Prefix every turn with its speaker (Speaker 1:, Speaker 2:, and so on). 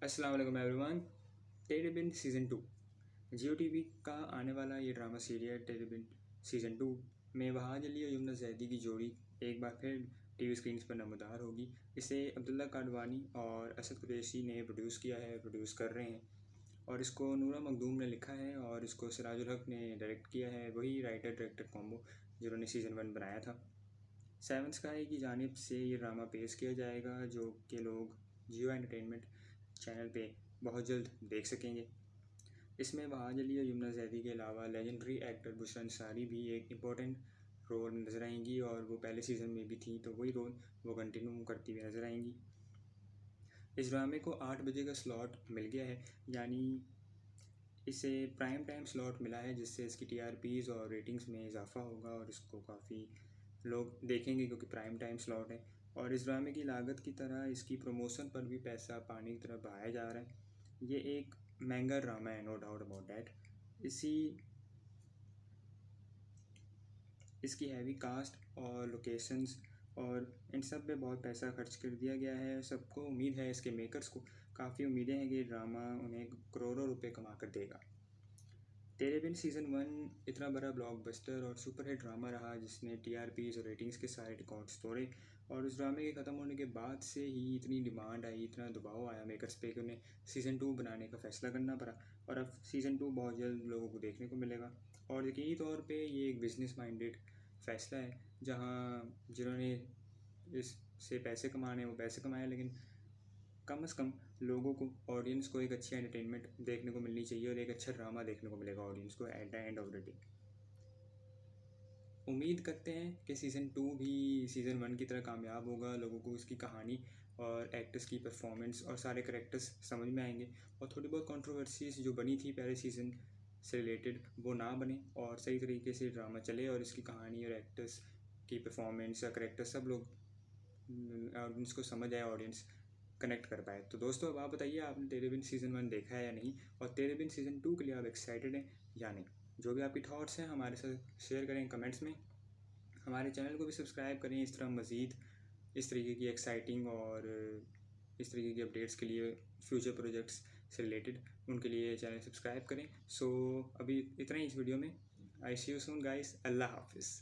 Speaker 1: अस्सलाम वालेकुम एवरीवन। टेढ़े बिन सीज़न 2 जियो टीवी का आने वाला ये ड्रामा सीरियल टेढ़े बिन सीज़न 2 में वहाज अली और यमुना जैदी की जोड़ी एक बार फिर टीवी स्क्रीन पर नमदार होगी। इसे अब्दुल्ला काडवानी और असद कुरैशी ने प्रोड्यूस कर रहे हैं और इसको नूरा मखदूम ने लिखा है और इसको सिराजुल हक ने डायरेक्ट किया है, वही राइटर डायरेक्टर कॉम्बो जिन्होंने सीज़न 1 बनाया था। सेवन स्काई की जानिब से ये ड्रामा पेश किया जाएगा जो कि लोग जियो एंटरटेनमेंट चैनल पे बहुत जल्द देख सकेंगे। इसमें वहाज अली और यमुना जैदी के अलावा लेजेंडरी एक्टर बुशरा अंसारी भी एक इम्पोर्टेंट रोल नज़र आएंगी और वो पहले सीज़न में भी थी, तो वही रोल वो कंटिन्यू करती हुई नज़र आएंगी। इस ड्रामे को 8 बजे का स्लॉट मिल गया है, यानी इसे प्राइम टाइम स्लॉट मिला है, जिससे इसकी टीआरपीज़ और रेटिंग्स में इजाफा होगा और इसको काफ़ी लोग देखेंगे क्योंकि प्राइम टाइम स्लॉट है। और इस ड्रामे की लागत की तरह इसकी प्रमोशन पर भी पैसा पानी की तरह बहाया जा रहा है। ये एक महंगा ड्रामा है, नो डाउट अबाउट डैट। इसकी हैवी कास्ट और लोकेशंस और इन सब पे बहुत पैसा खर्च कर दिया गया है। सबको उम्मीद है, इसके मेकर्स को काफ़ी उम्मीदें हैं कि ये ड्रामा उन्हें करोड़ों रुपए कमा कर देगा। तेरे बिन सीज़न 1 इतना बड़ा ब्लॉकबस्टर और सुपरहिट ड्रामा रहा जिसने टीआरपीज़ और रेटिंग्स के सारे रिकॉर्ड्स तोड़े, और उस ड्रामे के ख़त्म होने के बाद से ही इतनी डिमांड आई, इतना दबाव आया मेकर्स पे कि उन्हें सीज़न 2 बनाने का फ़ैसला करना पड़ा। और अब सीज़न 2 बहुत जल्द लोगों को देखने को मिलेगा और यकीनी तौर पे ये एक बिज़नेस माइंडेड फ़ैसला है, जहाँ जिन्होंने इससे पैसे कमाने वो पैसे कमाए, लेकिन कम से कम लोगों को, ऑडियंस को एक अच्छी एंटरटेनमेंट देखने को मिलनी चाहिए और एक अच्छा ड्रामा देखने को मिलेगा ऑडियंस को at the end of the day. उम्मीद करते हैं कि सीज़न 2 भी सीज़न 1 की तरह कामयाब होगा, लोगों को उसकी कहानी और एक्टर्स की परफॉर्मेंस और सारे करेक्टर्स समझ में आएंगे और थोड़ी बहुत कंट्रोवर्सीज जो बनी थी पहले सीज़न से रिलेटेड वो ना बने और सही तरीके से ड्रामा चले और इसकी कहानी और एक्टर्स की परफॉर्मेंस या करेक्टर सब लोग ऑडियंस को समझ आए, ऑडियंस कनेक्ट कर पाए। तो दोस्तों, अब आप बताइए आपने तेरे बिन सीज़न 1 देखा है या नहीं, और तेरे बिन सीज़न 2 के लिए आप एक्साइटेड हैं या नहीं। जो भी आपकी थॉट्स हैं हमारे साथ शेयर करें कमेंट्स में। हमारे चैनल को भी सब्सक्राइब करें इस तरह मज़ीद इस तरीके की एक्साइटिंग और इस तरीके की अपडेट्स के लिए, फ्यूचर प्रोजेक्ट्स से रिलेटेड, उनके लिए चैनल सब्सक्राइब करें। सो अभी इतना ही इस वीडियो में। आई सी यू सून गाइस, अल्लाह हाफिज़।